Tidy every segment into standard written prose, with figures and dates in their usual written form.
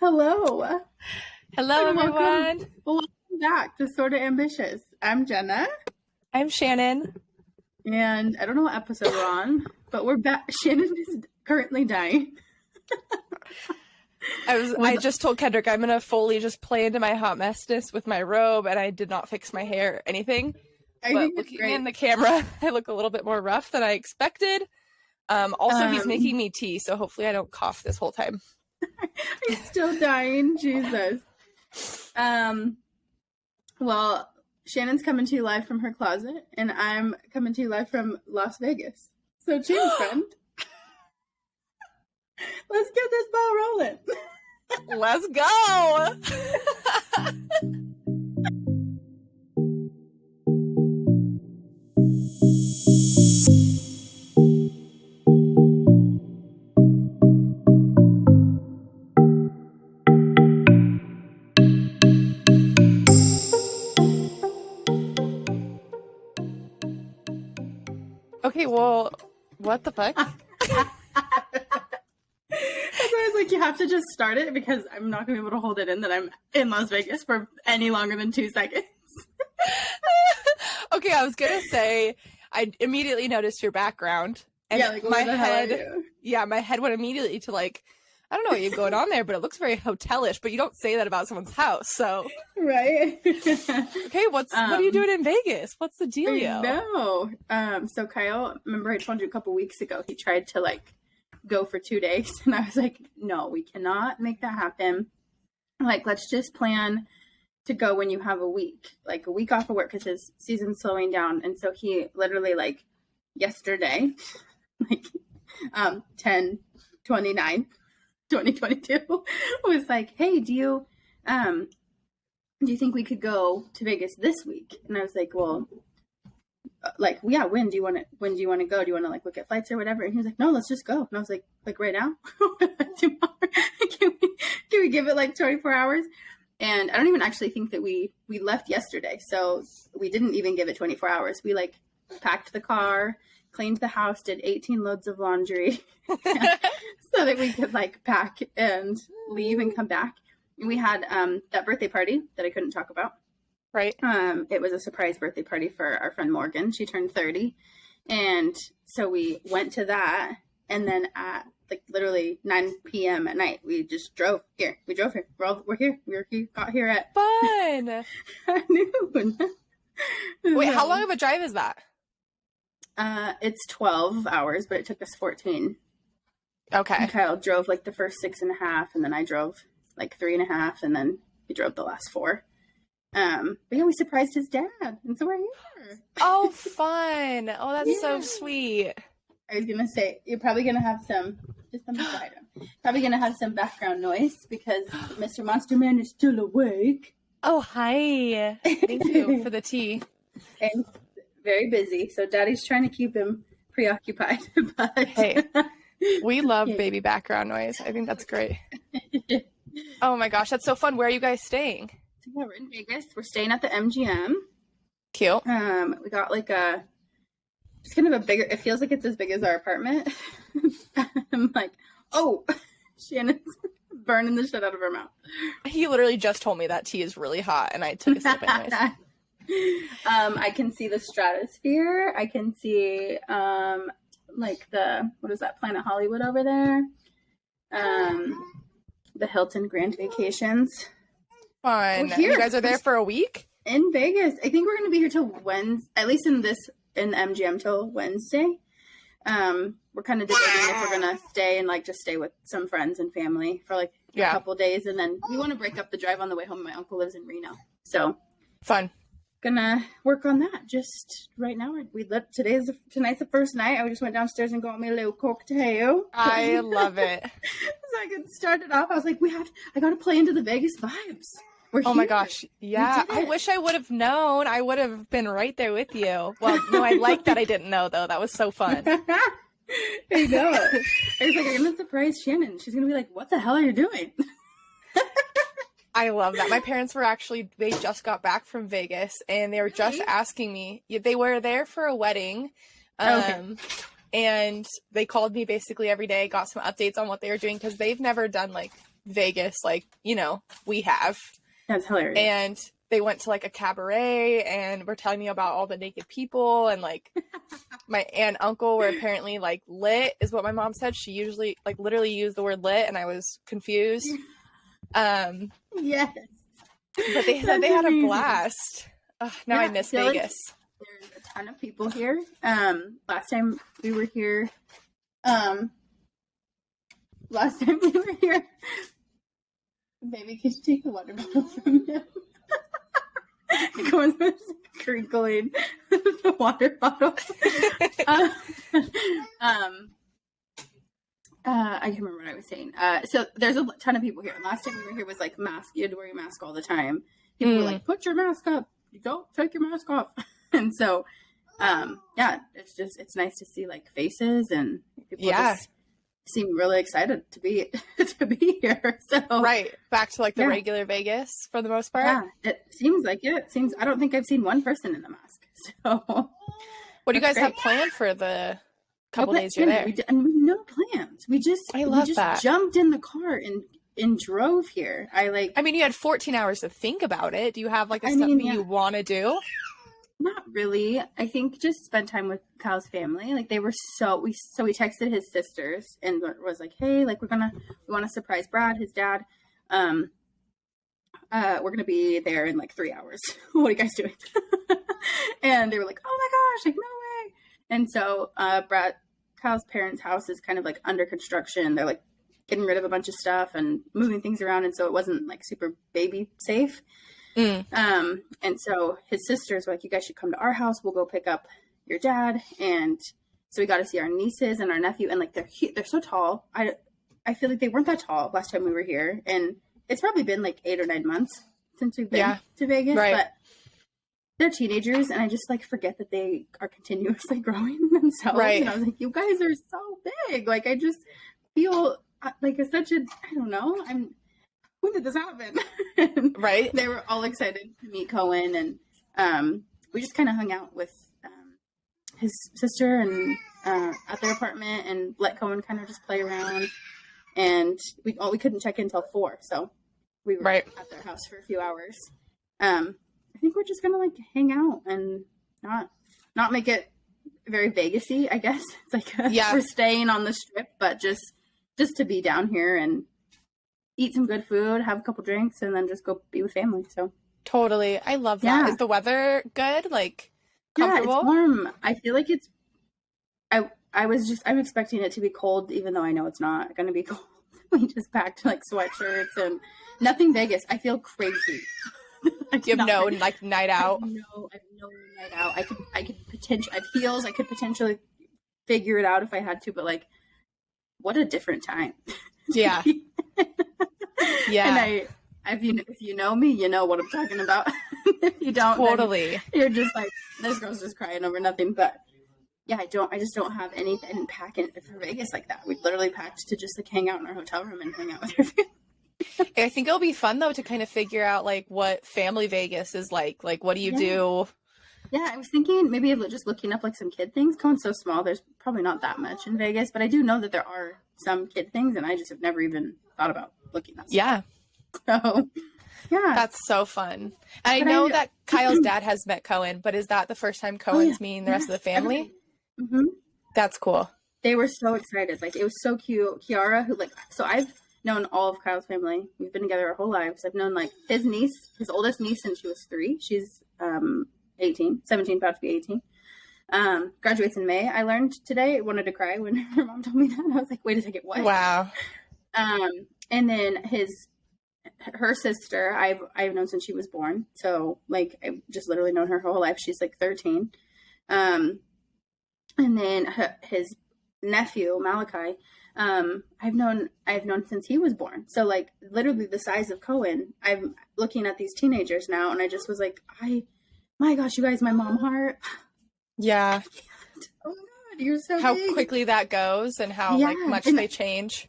Hello. Hello, And everyone. welcome back to Sorta Ambitious. I'm Jenna. I'm Shannon. And I don't know what episode we're on, but we're back. Shannon is currently dying. I just told Kendrick I'm going to fully just play into my hot messness with my robe, and I did not fix my hair or anything. I But think it's looking great. in the camera, I look a little bit more rough than I expected. Also, he's making me tea, so hopefully I don't cough this whole time. I'm still dying. Jesus. Well, Shannon's coming to you live from her closet, and I'm coming to you live from Las Vegas. So cheers, friend. Let's get this ball rolling. Let's go! Okay, well, what the fuck? That's why I was like, you have to just start it because I'm not going to be able to hold it in that I'm in Las Vegas for any longer than 2 seconds. Okay, I was going to say, I immediately noticed your background. And Yeah, like, my head went immediately to like, I don't know what you have going on there, but it looks very hotelish, but you don't say that about someone's house, so. Right. Okay, what are you doing in Vegas? What's the dealio? No. So Kyle, remember I told you a couple weeks ago, he tried to like go for 2 days, and I was like, no, we cannot make that happen. Like, let's just plan to go when you have a week off of work, because his season's slowing down. And so he literally, like, yesterday, like 10/29 2022 was like, hey, do you think we could go to Vegas this week? And I was like, well, like, yeah, when do you want to go? Do you want to like look at flights or whatever? And he was like, no, let's just go. And I was like right now? Tomorrow? Can we give it like 24 hours? And I don't even actually think that we left yesterday. So we didn't even give it 24 hours. We like packed the car, cleaned the house, did 18 loads of laundry so that we could like pack and leave and come back. And we had that birthday party that I couldn't talk about. Right. It was a surprise birthday party for our friend Morgan. She turned 30. And so we went to that. And then at like literally 9 p.m. at night, we just drove here. We drove here. We're here. Got here at fun noon. Wait, how long of a drive is that? It's 12 hours, but it took us 14. Okay. And Kyle drove like the first 6.5, and then I drove like 3.5, and then he drove the last 4. But yeah, we surprised his dad, and so we're here. Oh, fun! Oh, that's so sweet. I was gonna say you're probably gonna have some background noise because Mr. Monster Man is still awake. Oh, hi! Thank you for the tea. And very busy, so Daddy's trying to keep him preoccupied. But hey, we love baby background noise. I think that's great. Oh my gosh, that's so fun. Where are you guys staying? So yeah, we're in Vegas. We're staying at the MGM. Cute. We got like it's kind of a bigger, it feels like it's as big as our apartment. I'm like, oh, Shannon's burning the shit out of her mouth. He literally just told me that tea is really hot, and I took a sip anyways. I can see the stratosphere. I can see like what is that, Planet Hollywood over there? The Hilton Grand Vacations. Fun. You guys are there for a week? In Vegas. I think we're going to be here till Wednesday, at least in MGM till Wednesday. We're kind of debating if we're going to stay and like just stay with some friends and family for like a couple days. And then we want to break up the drive on the way home. My uncle lives in Reno. So fun. Gonna work on that just right now. Tonight's the first night. I just went downstairs and got me a little cocktail. I love it. So I could start it off. I was like, I got to play into the Vegas vibes. Oh my gosh. Yeah. I wish I would have known. I would have been right there with you. Well, no, I like that I didn't know though. That was so fun. I know. I was like, I'm going to surprise Shannon. She's going to be like, what the hell are you doing? I love that. My parents they just got back from Vegas, and they were just asking me. They were there for a wedding. And they called me basically every day, got some updates on what they were doing, because they've never done like Vegas like, you know, we have. That's hilarious. And they went to like a cabaret and were telling me about all the naked people, and like my aunt and uncle were apparently like lit is what my mom said. She usually like literally used the word lit, and I was confused. Yes. But they said they had a blast. Ugh, now I miss Vegas. Like there's a ton of people here. Last time we were here, baby, could you take the water bottle from him? Going crinkling the water bottle. I can't remember what I was saying. So there's a ton of people here. Last time we were here was like mask. You had to wear your mask all the time. People were like, put your mask up. You don't take your mask off. And so, it's nice to see like faces, and people just seem really excited to be here. So right back to like the regular Vegas for the most part. Yeah, it seems like it. I don't think I've seen one person in the mask. So what do you guys have planned for the couple days you're there? No plans. We just that. Jumped in the car and drove here. I mean, you had 14 hours to think about it. Do you have like something you want to do? Not really. I think just spend time with Kyle's family. Like they were we texted his sisters and was like, hey, like we want to surprise Brad, his dad. We're gonna be there in like 3 hours. What are you guys doing? And they were like, oh my gosh, like no way. And so Kyle's parents' house is kind of like under construction. They're like getting rid of a bunch of stuff and moving things around, and so it wasn't like super baby safe. And so his sisters were like, you guys should come to our house. We'll go pick up your dad. And so we got to see our nieces and our nephew, and like they're so tall. I feel like they weren't that tall last time we were here, and it's probably been like 8 or 9 months since we've been to Vegas, but they're teenagers, and I just like forget that they are continuously growing themselves. Right. And I was like, you guys are so big. Like I just feel like it's such a, I don't know. When did this happen? Right. They were all excited to meet Cohen, and we just kind of hung out with his sister and at their apartment, and let Cohen kind of just play around. And we couldn't check in until 4, so we were at their house for a few hours. I think we're just gonna like hang out and not make it very Vegas-y, I guess. It's like we're staying on the strip, but just to be down here and eat some good food, have a couple drinks, and then just go be with family. So totally, I love that. Is the weather good? Like comfortable? Yeah, it's warm. I feel like it's. I'm expecting it to be cold, even though I know it's not going to be cold. We just packed like sweatshirts and nothing Vegas. I feel crazy. You have no like night out. I have no night out. I could potentially. I have heels. I could potentially figure it out if I had to, but like, what a different time. Yeah. Yeah. And if you know me, you know what I'm talking about. If you don't, totally, you're just like, this girl's just crying over nothing. But yeah, I just don't have anything. I didn't pack it for Vegas like that. We literally packed to just like hang out in our hotel room and hang out with her family. I think it'll be fun though to kind of figure out like what family Vegas is like. Like, what do you do? Yeah, I was thinking maybe of just looking up like some kid things. Cohen's so small, there's probably not that much in Vegas, but I do know that there are some kid things, and I just have never even thought about looking at stuff. Yeah. So, yeah. That's so fun. And I know that Kyle's dad has met Cohen, but is that the first time Cohen's meeting the rest of the family? Mm-hmm. That's cool. They were so excited. Like, it was so cute. Kiara, so I've known all of Kyle's family. We've been together our whole lives. I've known like his oldest niece since she was 3. She's 17, about to be 18. Graduates in May. I learned today. I wanted to cry when her mom told me that. I was like, wait a second, what? Wow. And then her sister, I've known since she was born. So like, I've just literally known her whole life. She's like 13. And then his nephew, Malachi, I've known since he was born. So like literally the size of Cohen. I'm looking at these teenagers now, and I just was like, my gosh, you guys, my mom heart. Yeah. Oh my God, you're so how big. Quickly that goes, and how like much they change.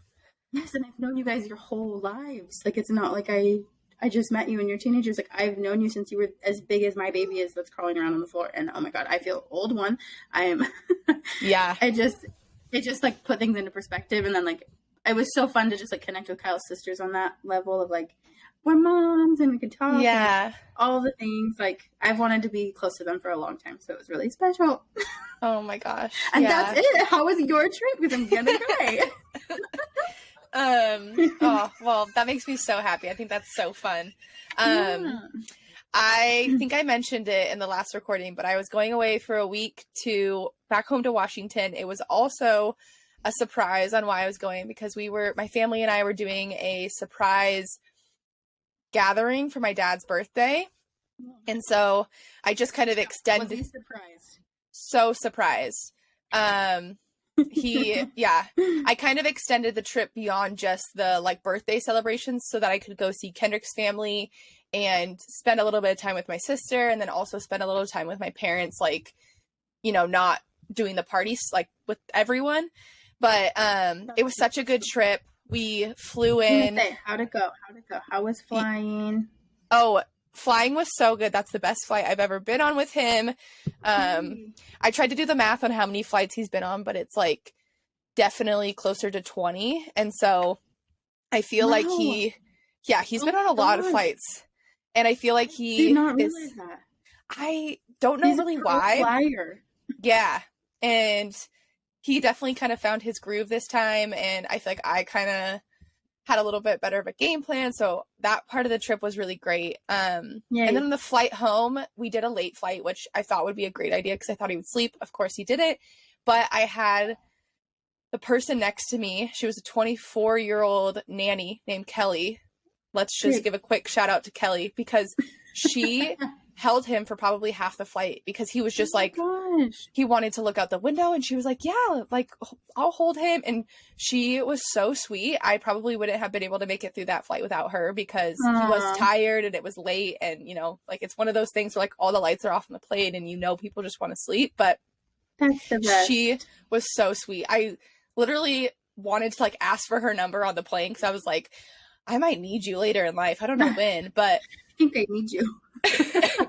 Yes, and I've known you guys your whole lives. Like, it's not like I just met you and you're teenagers. Like, I've known you since you were as big as my baby is that's crawling around on the floor. And oh my God, I feel old one. I am. Yeah. It just like put things into perspective. And then like, it was so fun to just like connect with Kyle's sisters on that level of like, we're moms and we could talk. Yeah. And all the things. Like, I've wanted to be close to them for a long time, so it was really special. Oh my gosh. And yeah. that's it. How was your trip? Because I'm gonna cry. Oh, well, that makes me so happy. I think that's so fun. Yeah. I think I mentioned it in the last recording, but I was going away for a week back home to Washington. It was also a surprise on why I was going, because my family and I were doing a surprise gathering for my dad's birthday. And so I just kind of extended. Was he surprised? So surprised. I kind of extended the trip beyond just the like birthday celebrations so that I could go see Kendrick's family and spend a little bit of time with my sister, and then also spend a little time with my parents, like, you know, not doing the parties like with everyone. But it was such a good trip. We flew in. How'd it go? How was flying? Oh, flying was so good. That's the best flight I've ever been on with him. I tried to do the math on how many flights he's been on, but it's like definitely closer to 20. And so I feel like he's been on a lot of flights. And I feel like he did not realize that. I don't know really why. Flyer. Yeah. And he definitely kind of found his groove this time. And I feel like I kind of had a little bit better of a game plan. So that part of the trip was really great. And then on the flight home, we did a late flight, which I thought would be a great idea because I thought he would sleep. Of course he didn't. But I had the person next to me. She was a 24-year-old nanny named Kelly. Let's just give a quick shout out to Kelly, because she held him for probably half the flight, because he was just he wanted to look out the window, and she was like, yeah, like I'll hold him. And she was so sweet. I probably wouldn't have been able to make it through that flight without her, because he was tired and it was late. And, you know, like it's one of those things where like all the lights are off on the plane and, you know, people just want to sleep. But that's the best. She was so sweet. I literally wanted to like ask for her number on the plane, because I was like, I might need you later in life. I don't know when, but I think I need you.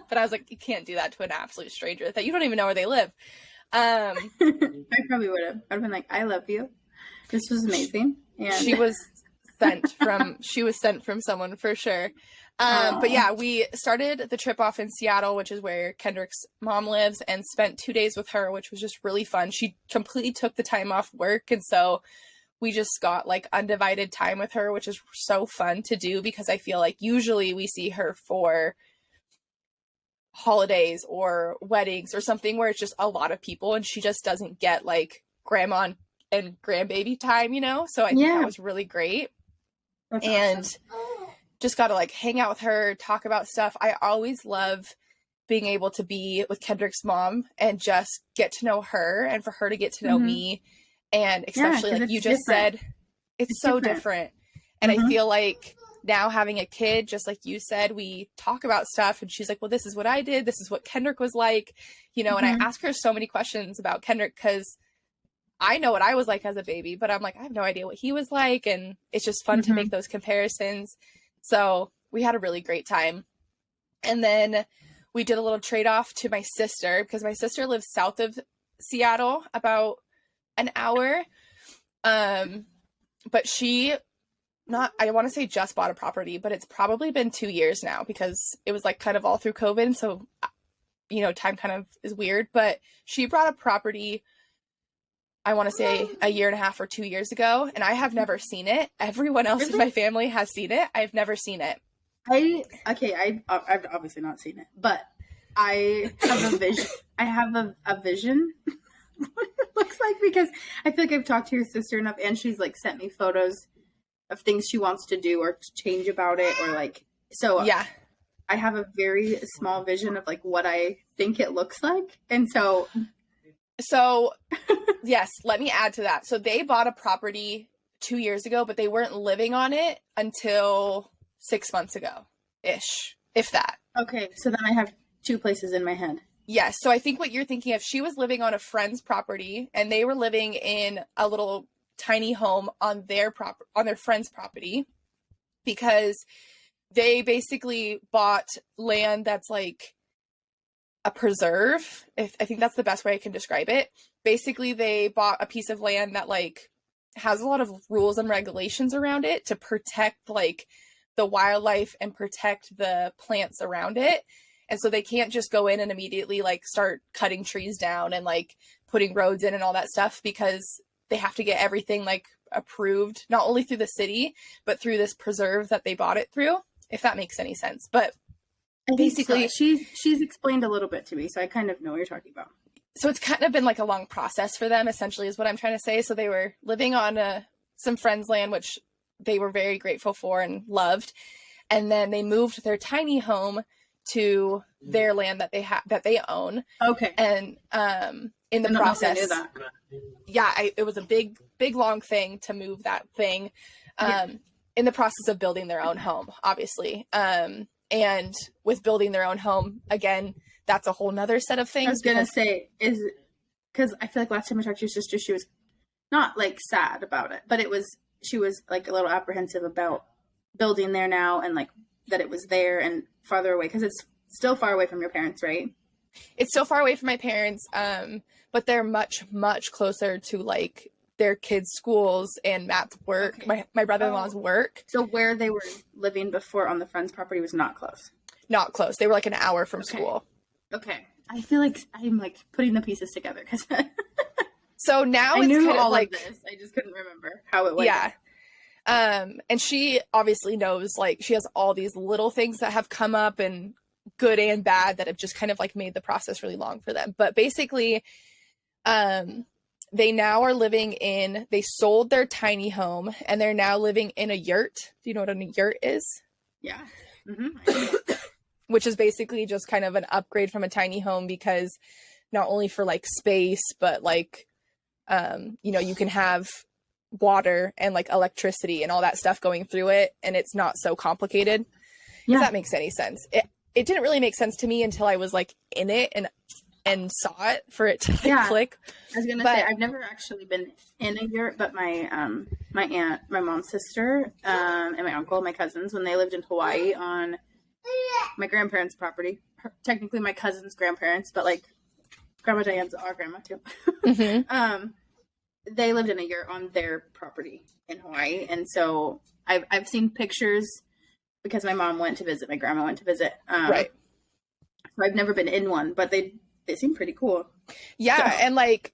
But I was like, you can't do that to an absolute stranger that you don't even know where they live. I probably would have. I'd have been like, I love you. This was amazing. And she was sent from someone for sure. But yeah, we started the trip off in Seattle, which is where Kendrick's mom lives, and spent 2 days with her, which was just really fun. She completely took the time off work, and so we just got like undivided time with her, which is so fun to do, because I feel like usually we see her for holidays or weddings or something where it's just a lot of people, and she just doesn't get like grandma and grandbaby time, you know? So I think that was really great. That's awesome. Just got to like hang out with her, talk about stuff. I always love being able to be with Kendrick's mom and just get to know her, and for her to get to know me. And especially like you just said, it's so different. And I feel like now having a kid, just like you said, we talk about stuff, and she's like, well, this is what I did. This is what Kendrick was like, you know, and I ask her so many questions about Kendrick, because I know what I was like as a baby, but I'm like, I have no idea what he was like. And it's just fun to make those comparisons. So we had a really great time. And then we did a little trade-off to my sister, because my sister lives south of Seattle, about an hour. But she I want to say just bought a property, but it's probably been 2 years now, because it was like kind of all through COVID. So, you know, time kind of is weird, but she bought a property, I want to say a year and a half or 2 years ago. And I have never seen it. Everyone else in my family has seen it. I've never seen it. I've obviously not seen it, but I have a vision. I have a vision what it looks like, because I feel like I've talked to your sister enough, and she's like sent me photos of things she wants to do or change about it, or like, so yeah, I have a very small vision of like what I think it looks like. And so yes, let me add to that. So they bought a property 2 years ago, but they weren't living on it until 6 months ago ish, if that. Okay. So then I have two places in my head. Yes. So I think what you're thinking of, she was living on a friend's property, and they were living in a little tiny home on their friend's property, because they basically bought land that's like a preserve. I think that's the best way I can describe it. Basically, they bought a piece of land that like has a lot of rules and regulations around it to protect like the wildlife and protect the plants around it. And so they can't just go in and immediately like start cutting trees down and like putting roads in and all that stuff, because they have to get everything like approved, not only through the city, but through this preserve that they bought it through, if that makes any sense. But basically, so. She's explained a little bit to me, so I kind of know what you're talking about. So it's kind of been like a long process for them, essentially, is what I'm trying to say. So they were living on some friends' land, which they were very grateful for and loved. And then they moved their tiny home to their land that they own. Okay. And in the process, I knew that. Yeah, it was a big long thing to move that thing. In the process of building their own home, obviously. And with building their own home, again, that's a whole nother set of things. I was gonna say, because I feel like last time I talked to your sister, she was not like sad about it, but she was like a little apprehensive about building there now, and like that it was there and farther away, because it's still far away from your parents, right? It's still far away from my parents, but they're much closer to like their kids' schools and Matt's work, okay. my brother-in-law's work. So where they were living before on the friend's property was not close? Not close. They were like an hour from school. Okay. I feel like I'm like putting the pieces together, because so now I it's knew kind all of like of this. I just couldn't remember how it went. Yeah. And she obviously knows, like, she has all these little things that have come up, and good and bad, that have just kind of like made the process really long for them. But basically, they now are they sold their tiny home and they're now living in a yurt. Do you know what a yurt is? Yeah. Mm-hmm. Which is basically just kind of an upgrade from a tiny home, because not only for like space, but like, you can have water and like electricity and all that stuff going through it, and it's not so complicated. Yeah. If that makes any sense. It didn't really make sense to me until I was like in it and saw it for it to like click. I was gonna say, I've never actually been in a yurt, but my aunt, my mom's sister, and my uncle, my cousins, when they lived in Hawaii on my grandparents' property, technically my cousin's grandparents, but like Grandma Diane's our grandma too. Mm-hmm. They lived in a yurt on their property in Hawaii, and so I've seen pictures, because my mom went to visit, my grandma went to visit. Right. So I've never been in one, but they seem pretty cool. Yeah, so. And like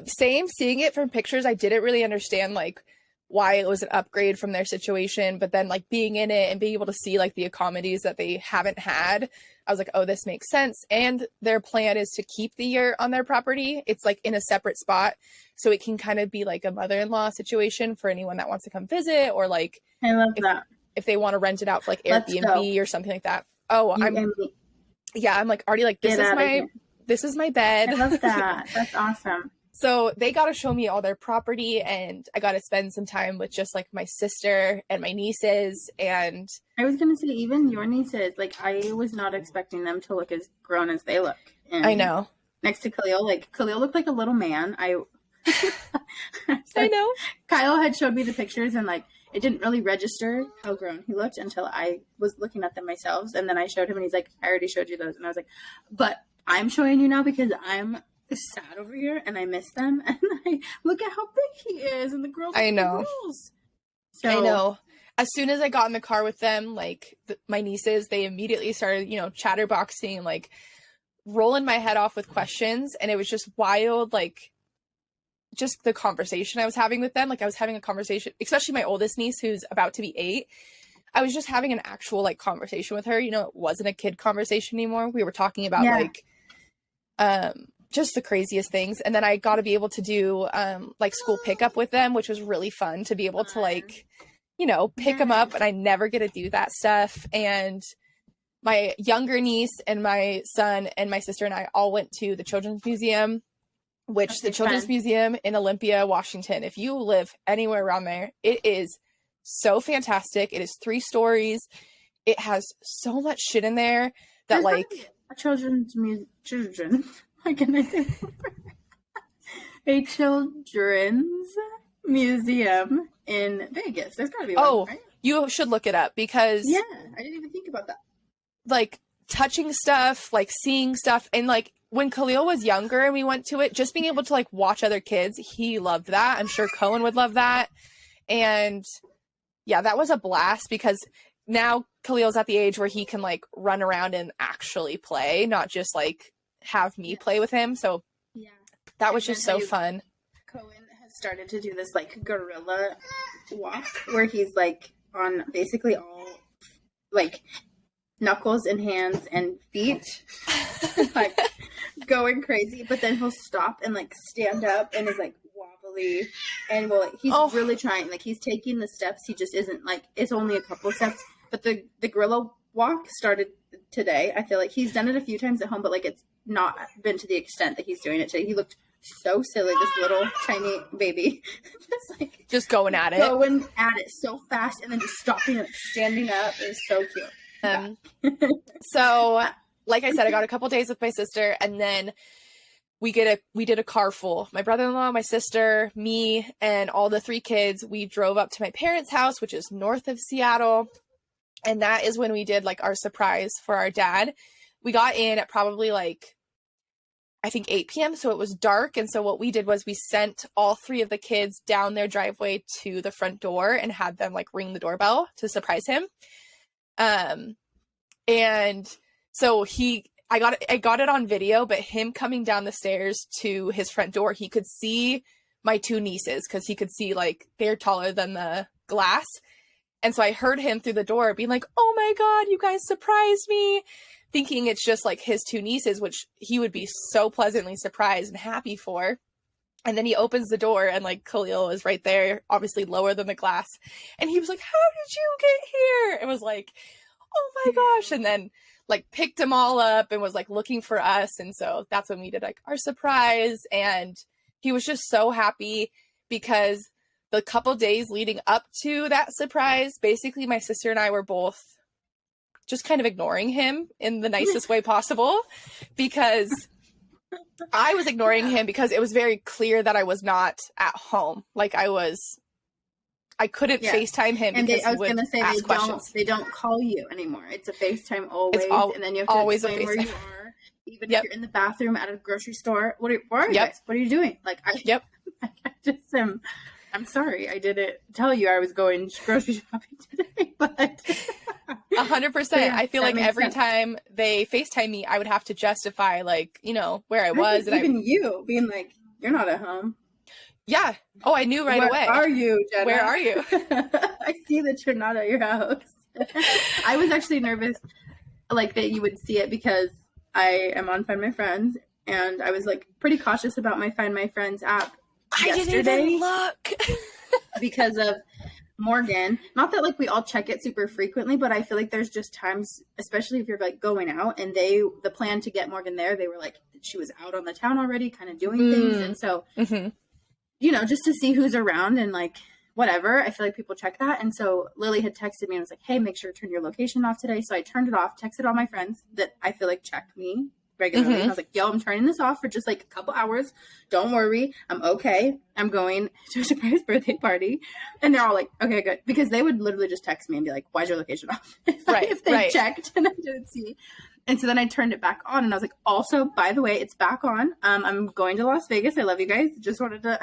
seeing it from pictures, I didn't really understand like why it was an upgrade from their situation, but then like being in it and being able to see like the amenities that they haven't had, I was like, oh, this makes sense. And their plan is to keep the yurt on their property. It's like in a separate spot, so it can kind of be like a mother-in-law situation for anyone that wants to come visit, or like I love that if they want to rent it out for like Airbnb or something like that. Oh, I'm like already like, this is my bed. I love that. That's awesome. So they got to show me all their property, and I got to spend some time with just like my sister and my nieces. And I was going to say, even your nieces, like I was not expecting them to look as grown as they look. And I know. Next to Khalil, like Khalil looked like a little man. I know. Kyle had showed me the pictures, and like it didn't really register how grown he looked until I was looking at them myself. And then I showed him, and he's like, I already showed you those. And I was like, but I'm showing you now because I'm sad over here and I miss them, and I look at how big he is, and the girls. I know. So, I know. As soon as I got in the car with them, like my nieces, they immediately started, chatterboxing, like rolling my head off with questions, and it was just wild, like just the conversation I was having with them. Like I was having a conversation, especially my oldest niece, who's about to be 8. I was just having an actual like conversation with her. It wasn't a kid conversation anymore. We were talking about like just the craziest things. And then I got to be able to do like school pickup with them, which was really fun to be able to like, pick them up. And I never get to do that stuff. And my younger niece and my son and my sister and I all went to the Children's Museum, which the Children's Museum in Olympia, Washington, if you live anywhere around there, it is so fantastic. It is 3 stories. It has so much shit in there that like a children's Why can I say a children's museum in Vegas? There's gotta be one, right? You should look it up, because I didn't even think about that. Like touching stuff, like seeing stuff. And like when Khalil was younger and we went to it, just being able to like watch other kids, he loved that. I'm sure Cohen would love that. And yeah, that was a blast because now Khalil's at the age where he can like run around and actually play, not just like have me play with him. So Yeah. that was just so fun. Cohen has started to do this like gorilla walk where he's like on basically all like knuckles and hands and feet, like going crazy. But then he'll stop and like stand up and is like wobbly, and he's really trying. Like he's taking the steps. He just isn't like it's only a couple steps. But the gorilla walk started today. I feel like he's done it a few times at home, but like it's not been to the extent that he's doing it today. He looked so silly, this little tiny baby, just going at it so fast, and then just stopping and standing up. It was so cute. So like I said, I got a couple days with my sister, and then we did a car full. My brother-in-law, my sister, me, and all the 3 kids. We drove up to my parents' house, which is north of Seattle, and that is when we did like our surprise for our dad. We got in at probably like I think 8 p.m. So it was dark. And so what we did was we sent all 3 of the kids down their driveway to the front door and had them like ring the doorbell to surprise him. And so I got it on video, but him coming down the stairs to his front door, he could see my 2 nieces because he could see like they're taller than the glass. And so I heard him through the door being like, "Oh my God, you guys surprised me," thinking it's just like his 2 nieces, which he would be so pleasantly surprised and happy for. And then he opens the door and like Khalil is right there, obviously lower than the glass. And he was like, "How did you get here?" It was like, oh my gosh. And then like picked them all up and was like looking for us. And so that's when we did like our surprise. And he was just so happy because the couple days leading up to that surprise, basically my sister and I were both just kind of ignoring him in the nicest way possible, because I was ignoring him because it was very clear that I was not at home. Like I couldn't FaceTime him because I was going to say ask questions. They don't call you anymore. It's a FaceTime always, and then you have to always explain where you are, even if you're in the bathroom at a grocery store. Where are you guys? What are you doing? Like I just am. I'm sorry, I didn't tell you I was going grocery shopping today, but 100%. I feel like every time they FaceTime me, I would have to justify, like, you know, where I was. And even you being like, "You're not at home." Yeah. Oh, I knew right away. Where are you, Jenna? Where are you? I see that you're not at your house. I was actually nervous, like, that you would see it because I am on Find My Friends, and I was like pretty cautious about my Find My Friends app. I didn't even look because of Morgan. Not that like we all check it super frequently, but I feel like there's just times, especially if you're like going out, and the plan to get Morgan there, they were like, she was out on the town already kind of doing things. And so, you know, just to see who's around and like whatever, I feel like people check that. And so Lily had texted me and was like, "Hey, make sure to turn your location off today." So I turned it off, texted all my friends that I feel like check me regularly. And I was like, "Yo, I'm turning this off for just like a couple hours. Don't worry. I'm okay. I'm going to a surprise birthday party." And they're all like, "Okay, good." Because they would literally just text me and be like, "Why's your location off?" if they checked and I didn't see. And so then I turned it back on and I was like, "Also, by the way, it's back on. I'm going to Las Vegas. I love you guys. Just wanted to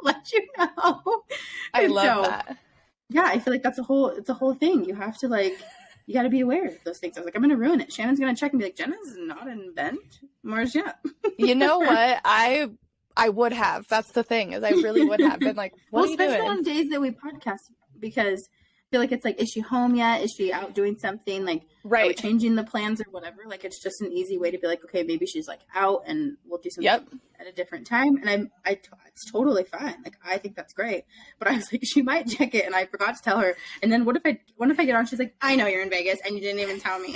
let you know." I love that. Yeah, I feel like it's a whole thing. You have to like, you got to be aware of those things. I was like, I'm going to ruin it. Shannon's going to check and be like, "Jenna's not in bed. Where's Jenna?" You know what? I would have. That's the thing, is I really would have been like, what are you doing? Especially on days that we podcast, because I feel like it's like, is she home yet? Is she out doing something? Like, are we changing the plans or whatever? Like, it's just an easy way to be like, okay, maybe she's like out and we'll do something at a different time. And it's totally fine. Like, I think that's great. But I was like, she might check it, and I forgot to tell her. And then what if I get on? She's like, "I know you're in Vegas and you didn't even tell me."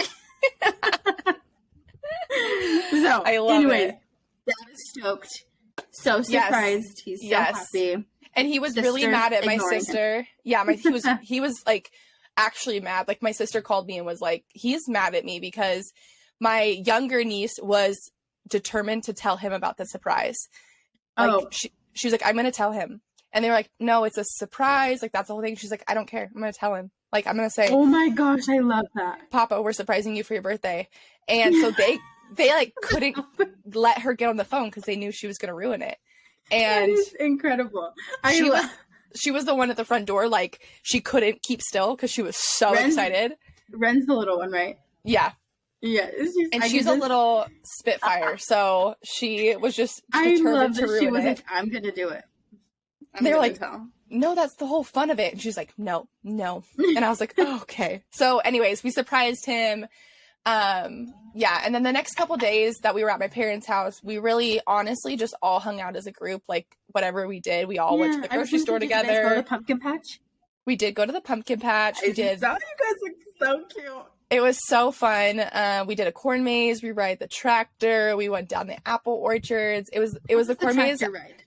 So, I love it. Dad is stoked. So surprised. He's so happy. And he was really mad at my sister. Yeah, he was like actually mad. Like, my sister called me and was like, he's mad at me because my younger niece was determined to tell him about the surprise. Like, she was like, "I'm going to tell him." And they were like, "No, it's a surprise. Like, that's the whole thing." She's like, "I don't care. I'm going to tell him." Like, I'm going to say, Oh my gosh, I love that. Papa, we're surprising you for your birthday. And so they like couldn't let her get on the phone because they knew she was going to ruin it. And that is incredible. She was the one at the front door, like, she couldn't keep still because she was so excited. Ren's the little one, right? Yeah. Yeah. She's a little spitfire, so she was just determined I love to that ruin she was it. like, I'm going to do it. They're like, no, that's the whole fun of it. And she's like, no. And I was like, oh, okay. So anyways, we surprised him. Yeah. And then the next couple days that we were at my parents' house, we really honestly just all hung out as a group. Like, whatever we did, we all went to the grocery store together. Did you guys go to the pumpkin patch? We did go to the pumpkin patch. We did. You guys look so cute. It was so fun. We did a corn maze. We ride the tractor. We went down the apple orchards. It was the corn maze ride.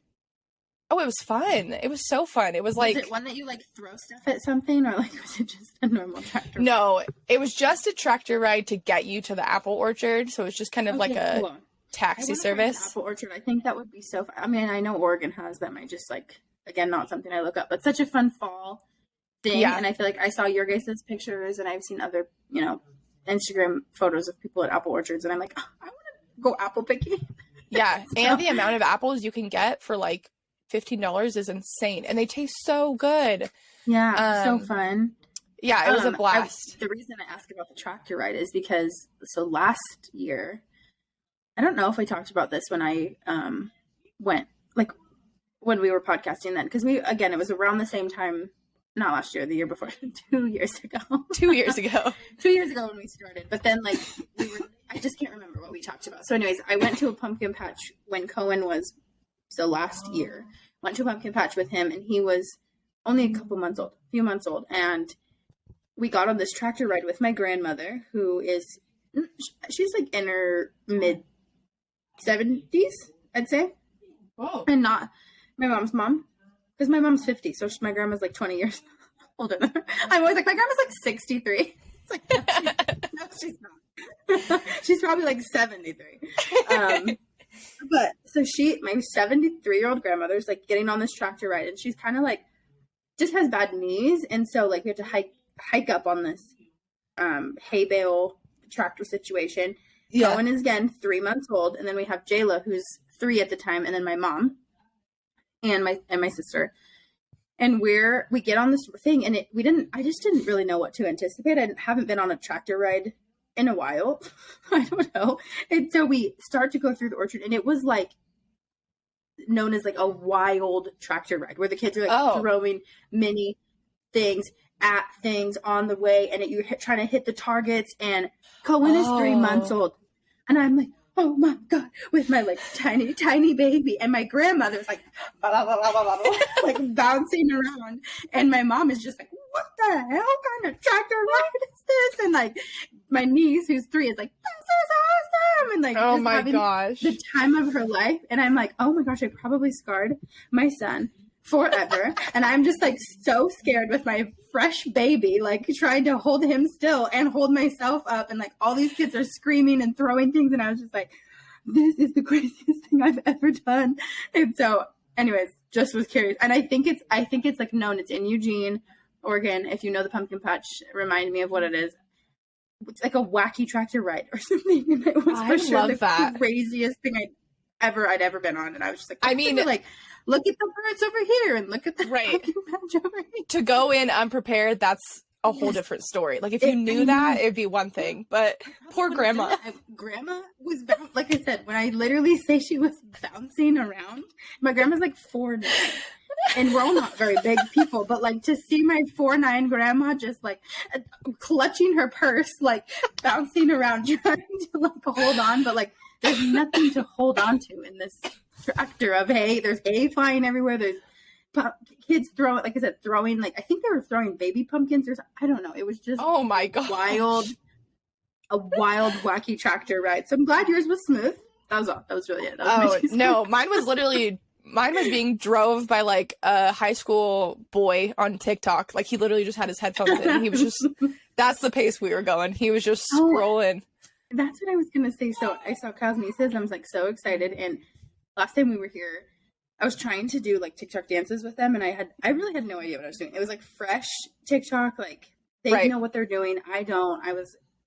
Oh, it was fun. It was so fun. It was like... Was it one that you, like, throw stuff at something? Or, like, was it just a normal tractor ride? No, it was just a tractor ride to get you to the apple orchard. So it was just kind of like a taxi service. Apple orchard. I think that would be so fun. I mean, I know Oregon has them. I just, like, again, not something I look up. But such a fun fall thing. Yeah. And I feel like I saw your guys' pictures. And I've seen other, Instagram photos of people at apple orchards. And I'm like, oh, I want to go apple picking. Yeah. And the amount of apples you can get for, like, $15 is insane, and they taste so good. Yeah, so fun. Yeah, it was a blast. The reason I asked about the tractor ride is because last year, I don't know if I talked about this when I went, like, when we were podcasting then, because it was around the same time, not last year, the year before, 2 years ago. 2 years ago. 2 years ago when we started, but then, like, I just can't remember what we talked about. So anyways, I went to a pumpkin patch when Cohen was, last year. Went to a pumpkin patch with him, and he was only a few months old. And we got on this tractor ride with my grandmother, she's like in her mid 70s, I'd say. Whoa. And not my mom's mom, because my mom's 50, so my grandma's like 20 years older than her. I'm always like, my grandma's like 63. It's like, no, she's not. She's probably like 73. But so my 73-year-old grandmother's like getting on this tractor ride, and she's kind of like just has bad knees, and so like we have to hike up on this hay bale tractor situation. Yeah. Cohen is again 3 months old, and then we have Jayla, who's 3 at the time, and then my mom and my sister. And we get on this thing, and I just didn't really know what to anticipate. I haven't been on a tractor ride in a while. I don't know. And so we start to go through the orchard, and it was like known as like a wild tractor ride where the kids are like throwing mini things at things on the way, and you're trying to hit the targets. And Cohen is 3 months old, and I'm like, oh my God, with my like tiny baby, and my grandmother's like blah, blah, blah, blah, blah, blah, like bouncing around, and my mom is just like, what the hell kind of tractor ride is this? And like my niece, who's 3, is like, this is awesome, and like, oh my gosh, the time of her life. And I'm like, oh my gosh, I probably scarred my son forever. And I'm just like so scared with my fresh baby, like trying to hold him still and hold myself up, and like all these kids are screaming and throwing things, and I was just like, this is the craziest thing I've ever done. And so anyways, just was curious. And I think it's like known, it's in Eugene, Oregon. If you know the pumpkin patch, remind me of what it is. It's like a wacky tractor ride or something. And it was for sure the craziest thing I'd ever been on. And I was just like, I mean, like, look at the birds over here and look at the pumpkin patch over here. To go in unprepared, that's a whole different story. Like, if you knew that, it'd be one thing. But poor grandma. Grandma was, like I said, when I literally say she was bouncing around, my grandma's like 4'9". And we're all not very big people, but like to see my 4'9" grandma just like clutching her purse, like bouncing around, trying to like hold on, but like there's nothing to hold on to in this tractor of hay. There's hay flying everywhere. There's kids throwing, like I said, like, I think they were throwing baby pumpkins or something. I don't know. It was just oh my God, a wild, wacky tractor ride. So I'm glad yours was smooth. That was all. That was really it. No, mine was being drove by like a high school boy on TikTok. Like, he literally just had his headphones in, and he was just, that's the pace we were going. He was just scrolling. That's what I was going to say. So I saw Kyle's nieces, and I was like so excited. And last time we were here, I was trying to do like TikTok dances with them, and I really had no idea what I was doing. It was like fresh TikTok, like They Right. know what they're doing. I don't.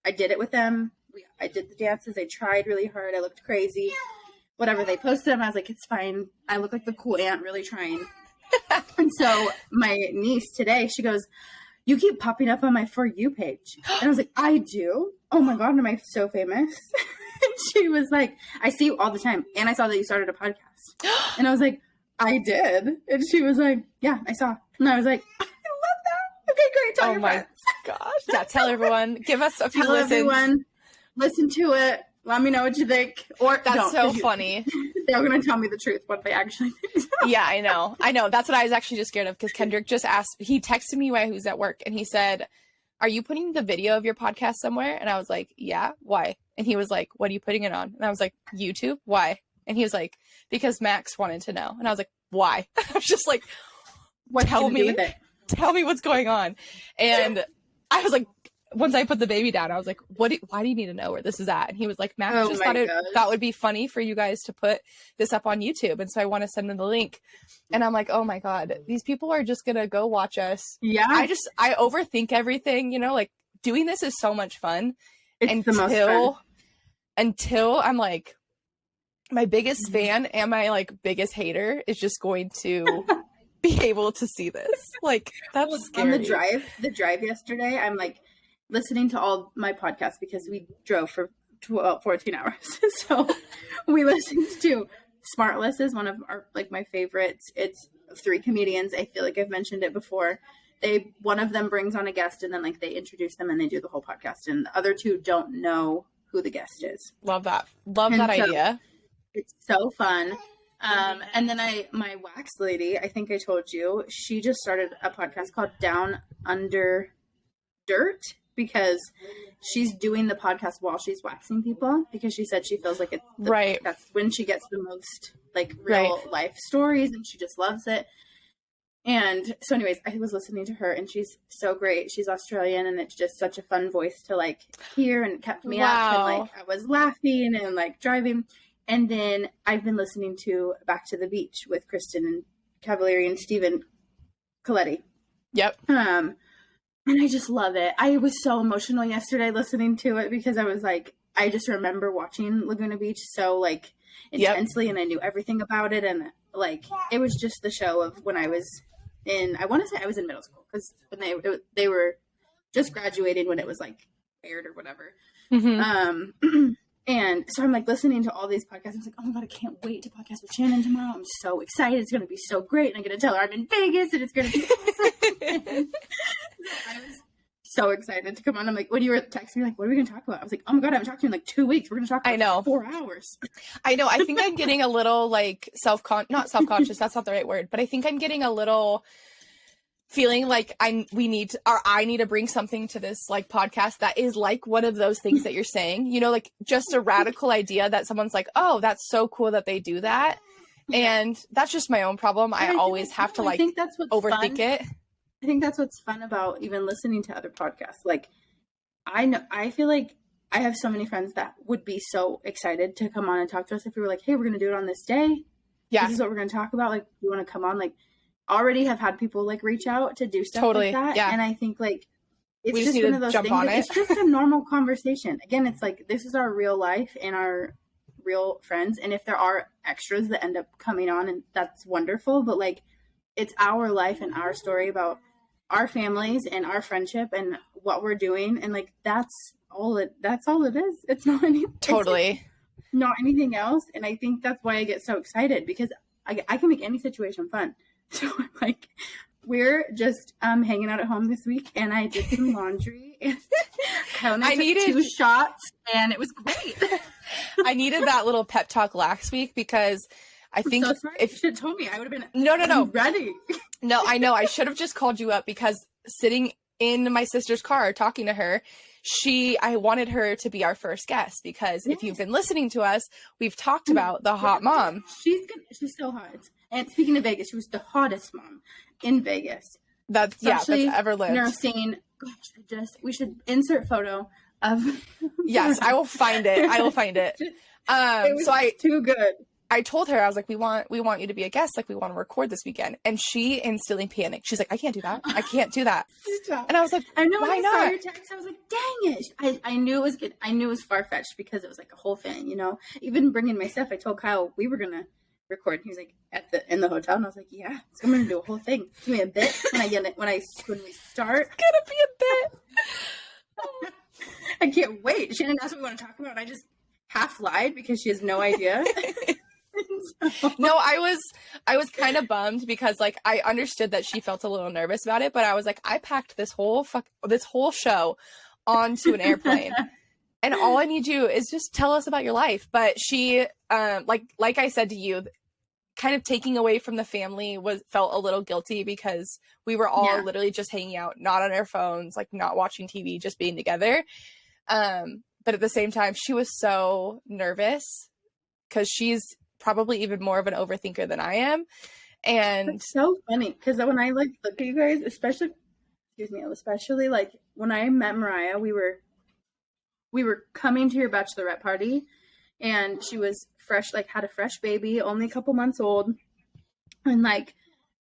I did it with them. I did the dances. I tried really hard. I looked crazy. Whatever they posted them, I was like, it's fine. I look like the cool aunt really trying. And so my niece today, she goes, you keep popping up on my For You page. And I was like, I do? Oh my God, am I so famous? And she was like, I see you all the time. And I saw that you started a podcast. And I was like, I did. And she was like, yeah, I saw. And I was like, I love that. Okay, great. Tell your friends. Gosh. Yeah, tell everyone. Give us a few Tell listens. everyone. Listen to it. Let me know what you think. Or That's so funny. They're going to tell me the truth, what they actually think. Yeah, I know. That's what I was actually just scared of, because Kendrick just asked, he texted me while he was at work, and he said, are you putting the video of your podcast somewhere? And I was like, yeah, why? And he was like, what are you putting it on? And I was like, YouTube, why? And he was like, because Max wanted to know. And I was like, why? I was just like, tell me what's going on. And I was like, once I put the baby down, I was like, why do you need to know where this is at? And he was like, Max just thought would be funny for you guys to put this up on YouTube. And so I want to send them the link. And I'm like, oh my God, these people are just going to go watch us. Yeah. I overthink everything, like doing this is so much fun. It's the most fun. Until I'm like, my biggest fan and my like biggest hater is just going to be able to see this. Like, that's scary. On the drive yesterday, I'm like, listening to all my podcasts because we drove for 14 hours. So we listened to Smartless is one of our, like, my favorites. It's 3 comedians. I feel like I've mentioned it before. One of them brings on a guest and then like they introduce them and they do the whole podcast. And the other 2 don't know who the guest is. Love that. Love that idea. It's so fun. And then my wax lady, I think I told you, she just started a podcast called Down Under Dirt, because she's doing the podcast while she's waxing people, because she said she feels like that's when she gets the most like real life stories, and she just loves it. And so anyways, I was listening to her and she's so great. She's Australian and it's just such a fun voice to like hear, and it kept me up, and like I was laughing and like driving. And then I've been listening to Back to the Beach with Kristen and Cavalieri and Stephen Coletti. Yep. And I just love it. I was so emotional yesterday listening to it because I was like, I just remember watching Laguna Beach so like intensely, and I knew everything about it. And like, it was just the show of when I was I want to say I was in middle school, because when they were just graduating when it was like aired or whatever. Mm-hmm. And so I'm like listening to all these podcasts. I was like, oh my God, I can't wait to podcast with Shannon tomorrow. I'm so excited. It's going to be so great. And I'm going to tell her I'm in Vegas and it's going to be awesome. I was so excited to come on. I'm like, when you were texting me, like, what are we going to talk about? I was like, oh my God, I haven't talked to you in like 2 weeks. We're going to talk for 4 hours. I know. I think I'm getting a little like not self-conscious. That's not the right word, but I think I'm getting a little feeling like I need to bring something to this like podcast that is like one of those things that you're saying, like just a radical idea that someone's like, oh, that's so cool that they do that. And that's just my own problem. I always have to like overthink it. I think that's what's fun about even listening to other podcasts. Like, I feel like I have so many friends that would be so excited to come on and talk to us if we were like, hey, we're going to do it on this day. Yeah. This is what we're going to talk about. Like, you want to come on? Like, already have had people like reach out to do stuff like that. Yeah. And I think like, it's just one of those things. It's just a normal conversation. Again, it's like, this is our real life and our real friends. And if there are extras that end up coming on, and that's wonderful, but like, it's our life and our story about our families and our friendship and what we're doing. And like, that's all it is. It's not not anything else. And I think that's why I get so excited, because I can make any situation fun. So like, we're just hanging out at home this week, and I did some laundry, and I needed 2 shots, and it was great. I needed that little pep talk last week, because I think if you should have told me, I would have been no ready. No, I know. I should have just called you up, because sitting in my sister's car talking to her, I wanted her to be our first guest, because if you've been listening to us, we've talked about the hot mom. She's so hot. And speaking of Vegas, she was the hottest mom in Vegas. That's ever lived. Nursing. Gosh, we should insert photo of. Yes, I will find it. It was too good. I told her, I was like, we want you to be a guest. Like, we want to record this weekend. And she instantly panicked. She's like, I can't do that. I can't do that. Stop. And I was like, I know why when I not? saw your text, I was like, dang it. I knew it was good. I knew it was far-fetched because it was like a whole thing, you know? Even bringing my stuff, I told Kyle we were going to record. He was like, in the hotel. And I was like, yeah, so I'm going to do a whole thing. Give me a bit when we start. It's going to be a bit. I can't wait. She didn't ask what we want to talk about. And I just half lied because she has no idea. So. No, I was kind of bummed because like I understood that she felt a little nervous about it, but I was like, I packed this whole show onto an airplane, and all I need you is just tell us about your life. But she, like I said to you, kind of taking away from the family felt a little guilty because we were all literally just hanging out, not on our phones, like not watching TV, just being together. But at the same time, she was so nervous because she's probably even more of an overthinker than I am. And it's so funny because when I like look at you guys, especially like when I met Mariah, we were coming to your bachelorette party and she was fresh, like had a fresh baby, only a couple months old. And like,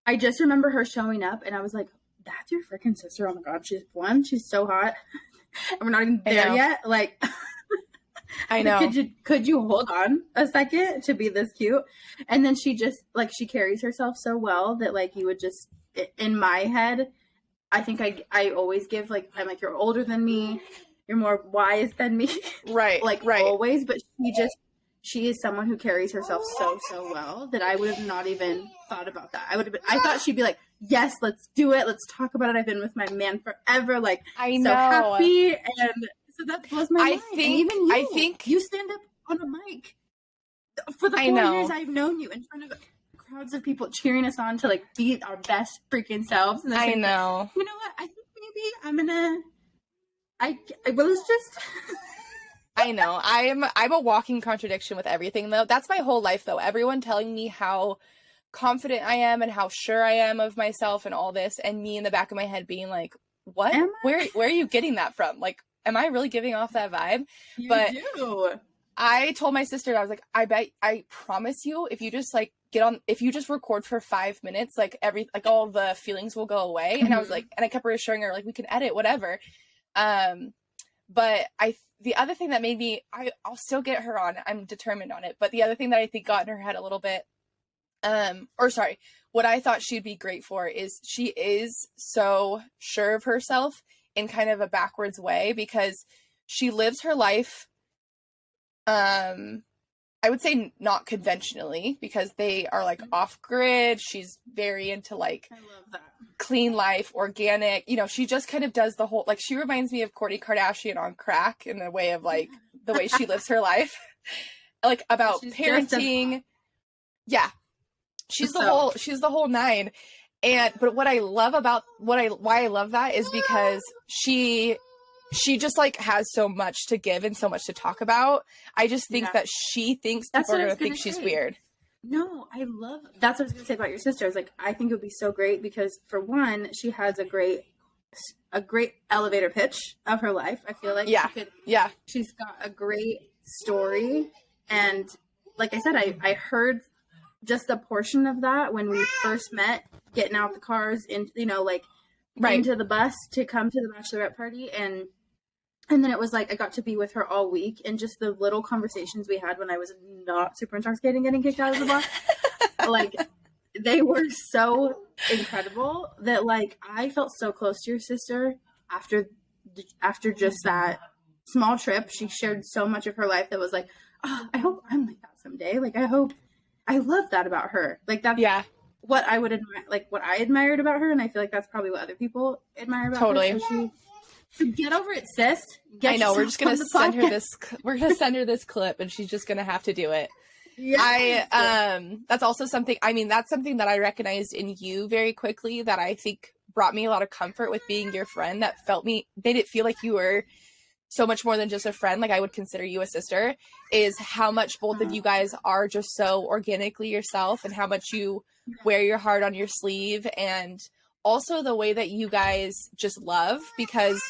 I just remember her showing up and I was like, that's your freaking sister. Oh my God. She's so hot. And we're not even there yet. Like, I know. Could you hold on a second to be this cute? And then she just like she carries herself so well that like you would just in my head, I think I always give like I'm like you're older than me, you're more wise than me, right? Like right. always. But she is someone who carries herself so well that I would have not even thought about that. I thought she'd be like, yes, let's do it, let's talk about it. I've been with my man forever, like I so know. happy and. So that blows my mind. I think you stand up on a mic for the 4 years I've known you in front of crowds of people cheering us on to like be our best freaking selves. And I know. You know what? I think maybe I'm gonna. Well, it's just. I know. I'm a walking contradiction with everything though. That's my whole life though. Everyone telling me how confident I am and how sure I am of myself and all this, and me in the back of my head being like, "What? Where are you getting that from? Like." Am I really giving off that vibe? You but do. I told my sister, I was like, I promise you, if you just like if you just record for 5 minutes, like all the feelings will go away. Mm-hmm. And I was like, and I kept reassuring her, like, we can edit, whatever. But the other thing that made me, I'll still get her on, I'm determined on it. But the other thing that I think got in her head a little bit, what I thought she'd be great for is she is so sure of herself in kind of a backwards way because she lives her life, I would say not conventionally because they are like off grid. She's very into like I love that. Clean life, organic, you know, she just kind of does the whole, like she reminds me of Kourtney Kardashian on crack in the way of like the way she lives her life, like about she's parenting. Yeah. She's the whole nine. But what I love about why I love that is because she just like has so much to give and so much to talk about. I just think that she thinks people are going to think she's weird. No, that's what I was going to say about your sister. I was like, I think it would be so great because for one, she has a great elevator pitch of her life. I feel like she's got a great story. And like I said, I heard just a portion of that when we first met, getting out the cars and into the bus to come to the bachelorette party, and then it was like I got to be with her all week, and just the little conversations we had when I was not super intoxicated and getting kicked out of the bus, like they were so incredible that like I felt so close to your sister after just that small trip. She shared so much of her life that was like, oh, I hope I'm like that someday. Like I love that about her. Like that's what I would admire, like what I admired about her, and I feel like that's probably what other people admire about her. So get over it, sis. I know we're just gonna send her this. We're gonna send her this clip, and she's just gonna have to do it. Yes. That's also something. I mean, that's something that I recognized in you very quickly. That I think brought me a lot of comfort with being your friend. That made it feel like you were so much more than just a friend. Like I would consider you a sister. Is how much both of you guys are just so organically yourself, and how much you wear your heart on your sleeve, and also the way that you guys just love, because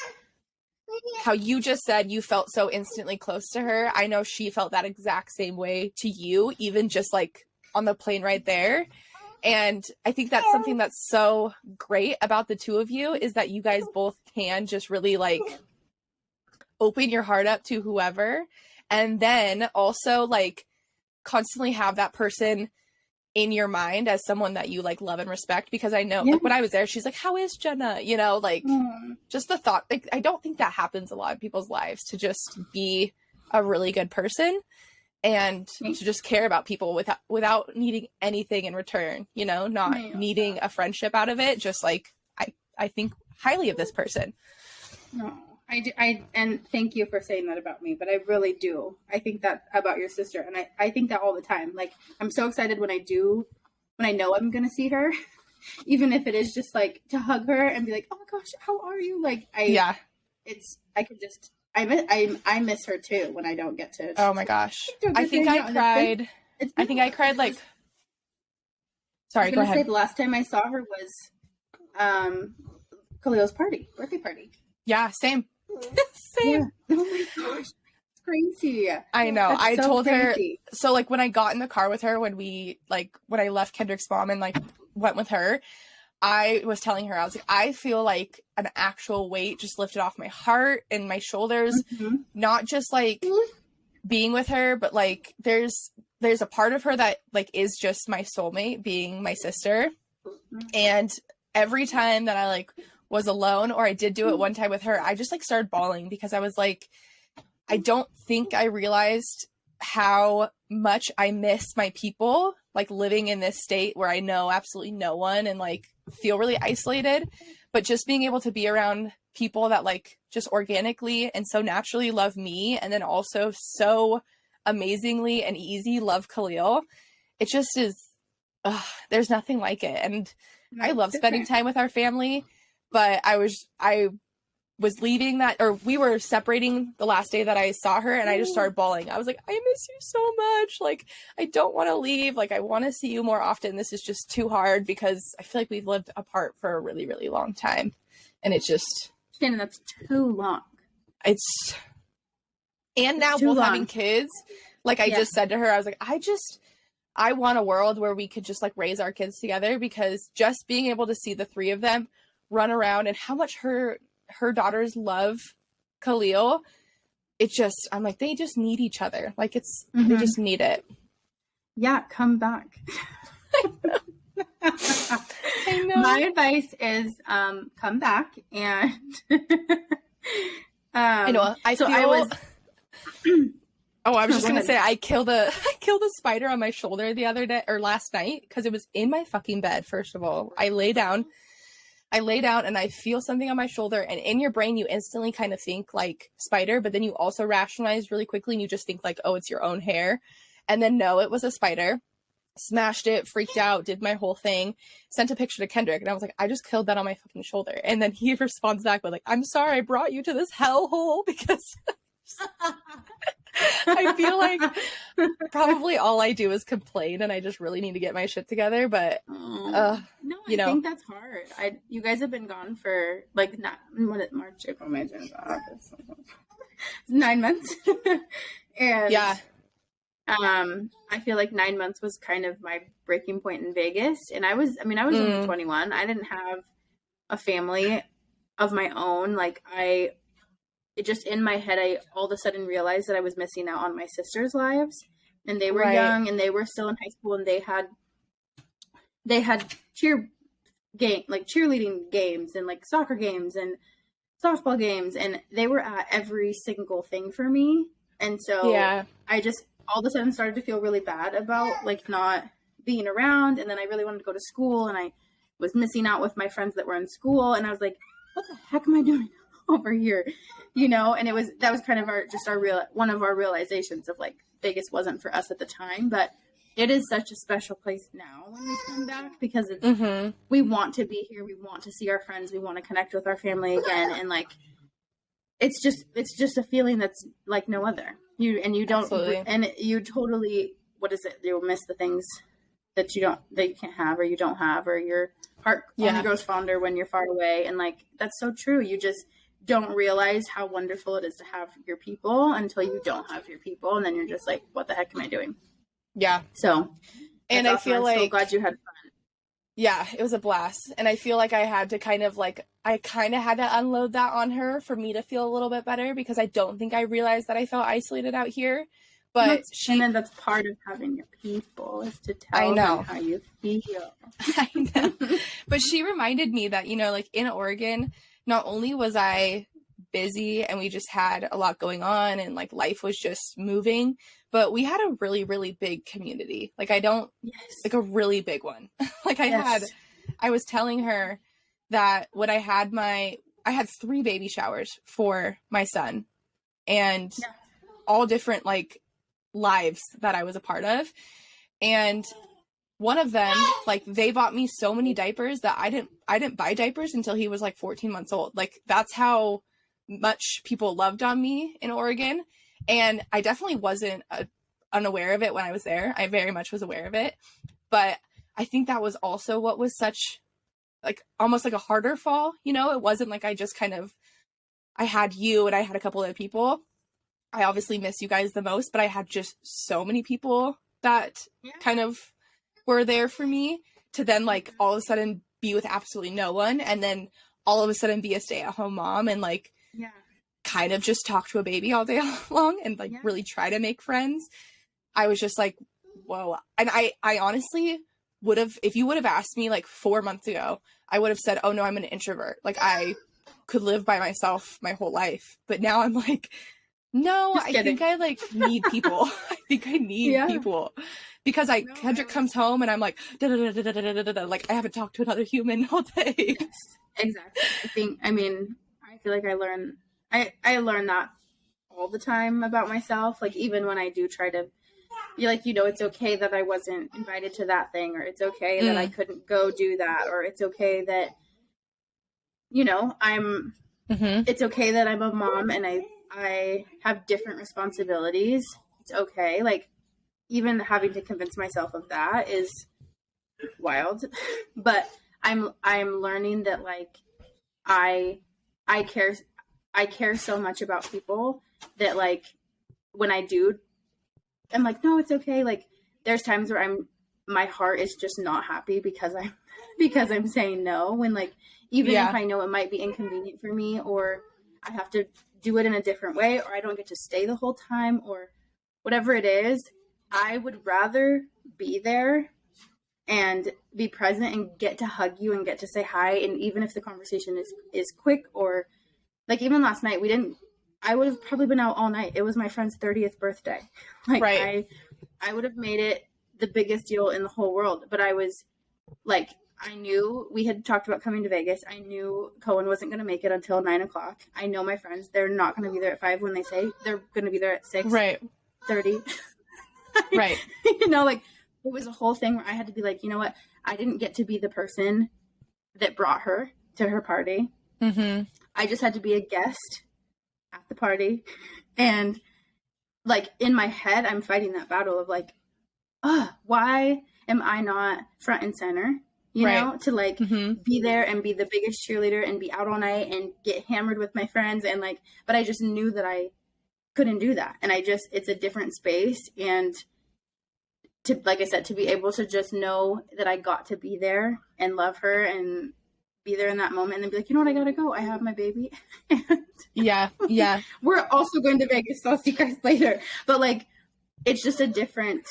how you just said you felt so instantly close to her. I know she felt that exact same way to you, even just like on the plane right there. And I think that's something that's so great about the two of you, is that you guys both can just really like open your heart up to whoever, and then also like constantly have that person in your mind as someone that you like love and respect. Because I know like when I was there, she's like, how is Jenna, you know, like just the thought, like I don't think that happens a lot in people's lives, to just be a really good person and to just care about people without needing anything in return, you know, not needing a friendship out of it. Just like I think highly of this person. No, I and thank you for saying that about me, but I really do. I think that about your sister, and I think that all the time. Like, I'm so excited when I know I'm gonna see her, even if it is just like to hug her and be like, oh my gosh, how are you? Like, I miss her too when I don't get to. Oh my gosh. I think I cried. I think I cried like, sorry, go ahead. The last time I saw her was Khalil's birthday party. Yeah, same. Same. Yeah. Oh my gosh. It's crazy. I know. That's I so told crazy. her, so like when I got in the car with her, when I left Kendrick's mom and like went with her, I was telling her, I was like, I feel like an actual weight just lifted off my heart and my shoulders, not just like being with her, but like there's a part of her that like is just my soulmate, being my sister. And every time that I like was alone, or I did do it one time with her, I just like started bawling, because I was like, I don't think I realized how much I miss my people, like living in this state where I know absolutely no one and like feel really isolated, but just being able to be around people that like just organically and so naturally love me, and then also so amazingly and easy love Khalil. It just is, there's nothing like it. And I love spending time with our family, but I was leaving that, or we were separating the last day that I saw her, and I just started bawling. I was like, I miss you so much. Like, I don't want to leave. Like, I want to see you more often. This is just too hard, because I feel like we've lived apart for a really, really long time. And it's just, Shannon, that's too long. And now both having kids, like I just said to her, I was like, I want a world where we could just like raise our kids together, because just being able to see the three of them run around and how much her daughters love Khalil, I'm like, they just need each other. Like they just need it. Yeah, come back. I know. My advice is come back, and I know. I was just gonna say, I killed a spider on my shoulder the other day, or last night, because it was in my fucking bed. First of all, I lay down and I feel something on my shoulder, and in your brain you instantly kind of think like spider, but then you also rationalize really quickly and you just think like, oh, it's your own hair. And then no, it was a spider. Smashed it, freaked out, did my whole thing, sent a picture to Kendrick, and I was like, I just killed that on my fucking shoulder. And then he responds back with like, I'm sorry I brought you to this hellhole, because I feel like probably all I do is complain, and I just really need to get my shit together. But I think that's hard. You guys have been gone for like March, April, May, June, August, 9 months, and yeah. I feel like 9 months was kind of my breaking point in Vegas, and I was only 21. I didn't have a family of my own. Like it just in my head, I all of a sudden realized that I was missing out on my sisters' lives, and they were young, and they were still in high school, and they had cheerleading games, and like soccer games and softball games, and they were at every single thing for me. And so I just all of a sudden started to feel really bad about like not being around, and then I really wanted to go to school, and I was missing out with my friends that were in school, and I was like, what the heck am I doing over here, you know? And that was kind of one of our realizations of like Vegas wasn't for us at the time, but it is such a special place now when we come back, because it's we want to be here, we want to see our friends, we want to connect with our family again, and like it's just a feeling that's like no other. You don't Absolutely. And you totally, what is it, you'll miss the things that you can't have, or you don't have, or your heart only grows fonder when you're far away, and like that's so true. don't realize how wonderful it is to have your people until you don't have your people, and then you're just like, what the heck am I doing? Yeah. So, And I feel I'm so like, glad you had fun. yeah, it was a blast. And I feel like I had to kind of had to unload that on her for me to feel a little bit better, because I don't think I realized that I felt isolated out here. But And then that's part of having your people, is to tell them how you feel. I know. But she reminded me that, like in Oregon, not only was I busy and we just had a lot going on and like life was just moving, but we had a really, really big community. Like like a really big one. Like I was telling her that when I had 3 baby showers for my son, and all different like lives that I was a part of. And one of them, like, they bought me so many diapers that I didn't buy diapers until he was like 14 months old. Like, that's how much people loved on me in Oregon. And I definitely wasn't unaware of it when I was there. I very much was aware of it. But I think that was also what was such, like, almost like a harder fall. It wasn't like I just I had you and I had a couple other people. I obviously miss you guys the most, but I had just so many people that kind of were there for me, to then like all of a sudden be with absolutely no one, and then all of a sudden be a stay-at-home mom and like kind of just talk to a baby all day long and like really try to make friends. I was just like, whoa. And I honestly would have, if you would have asked me like 4 months ago, I would have said, oh no, I'm an introvert. Like, I could live by myself my whole life. But now I'm like, no, I think I like need people. I think I need people, because Kendrick comes home and I'm like, like I haven't talked to another human all day. Yes, exactly. I feel like I learn that all the time about myself. Like, even when I do try to be like, it's okay that I wasn't invited to that thing, or it's okay that I couldn't go do that, or it's okay that, it's okay that I'm a mom and I have different responsibilities. It's okay. Like, even having to convince myself of that is wild. But I'm learning that like I care so much about people that like when I do, I'm like, no, it's okay. Like, there's times where my heart is just not happy because I'm saying no, when like, even if I know it might be inconvenient for me, or I have to do it in a different way, or I don't get to stay the whole time, or whatever it is, I would rather be there and be present and get to hug you and get to say hi. And even if the conversation is quick, or like even last night, I would have probably been out all night. It was my friend's 30th birthday. Like, right. I would have made it the biggest deal in the whole world. But I was like, I knew we had talked about coming to Vegas. I knew Cohen wasn't going to make it until 9:00. I know my friends, they're not going to be there at 5 when they say they're going to be there at 6. Right. 30. Right. Like, it was a whole thing where I had to be like, you know what? I didn't get to be the person that brought her to her party. Mm-hmm. I just had to be a guest at the party. And like, in my head, I'm fighting that battle of like, why am I not front and center? You know, to like be there and be the biggest cheerleader and be out all night and get hammered with my friends. And like, but I just knew that I couldn't do that. And it's a different space. And to, like I said, to be able to just know that I got to be there and love her and be there in that moment, and then be like, you know what, I gotta go. I have my baby. Yeah. We're also going to Vegas, so I'll see you guys later. But like, it's just a different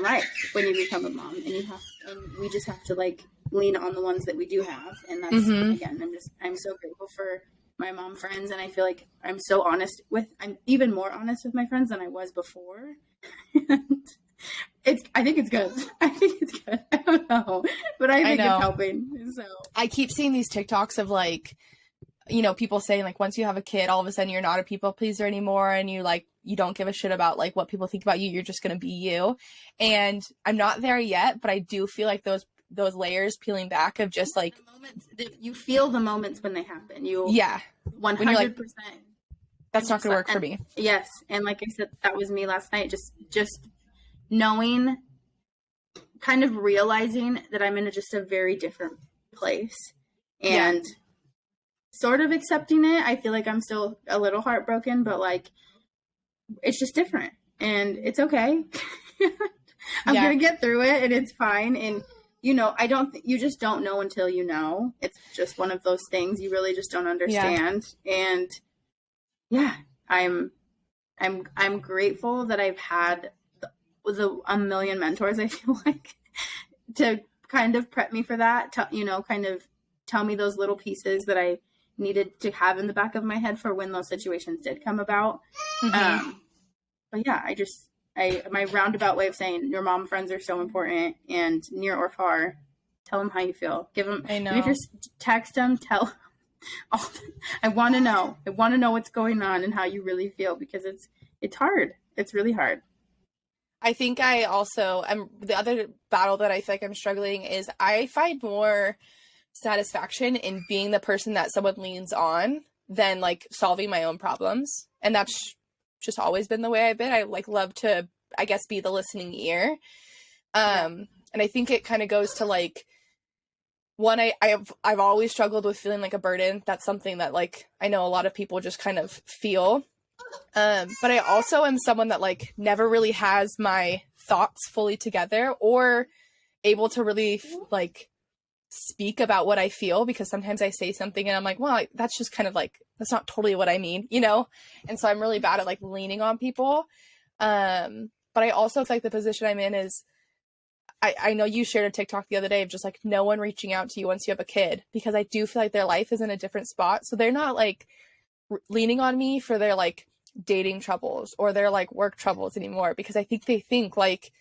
life when you become a mom, and we just have to like lean on the ones that we do have. And that's again, I'm so grateful for my mom friends, and I feel like I'm even more honest with my friends than I was before. I think it's good. I don't know, but I think it's helping. So I keep seeing these TikToks of like, people saying like, once you have a kid, all of a sudden you're not a people pleaser anymore, and you don't give a shit about like what people think about you. You're just gonna be you. And I'm not there yet, but I do feel like those layers peeling back of just like the moments you feel the moments when they happen. 100%. That's not gonna work for me. Yes, and like I said, that was me last night. Just knowing, kind of realizing that I'm in just a very different place, and sort of accepting it. I feel like I'm still a little heartbroken, but like, it's just different and it's okay. I'm going to get through it and it's fine. And, you know, you just don't know until you know. It's just one of those things you really just don't understand. Yeah. And yeah, I'm grateful that I've had a million mentors, I feel like, to kind of prep me for that, to, you know, kind of tell me those little pieces that I needed to have in the back of my head for when those situations did come about. But yeah, my roundabout way of saying your mom friends are so important, and near or far, tell them how you feel. Give them, I know. If you text them, tell I want to know. I want to know what's going on and how you really feel, because it's hard. It's really hard. I think the other battle that I feel like I'm struggling is I find more satisfaction in being the person that someone leans on than like solving my own problems. And that's just always been the way I've been. I like love to, I guess, be the listening ear. And I think it kind of goes to like, one, I've always struggled with feeling like a burden. That's something that like I know a lot of people just kind of feel. But I also am someone that like never really has my thoughts fully together or able to really like speak about what I feel, because sometimes I say something and I'm like, well, that's just kind of like, that's not totally what I mean, you know? And so I'm really bad at like leaning on people. But I also feel like the position I'm in is, I know you shared a TikTok the other day of just like no one reaching out to you once you have a kid, because I do feel like their life is in a different spot. So they're not like leaning on me for their like dating troubles or their like work troubles anymore, because I think they think like,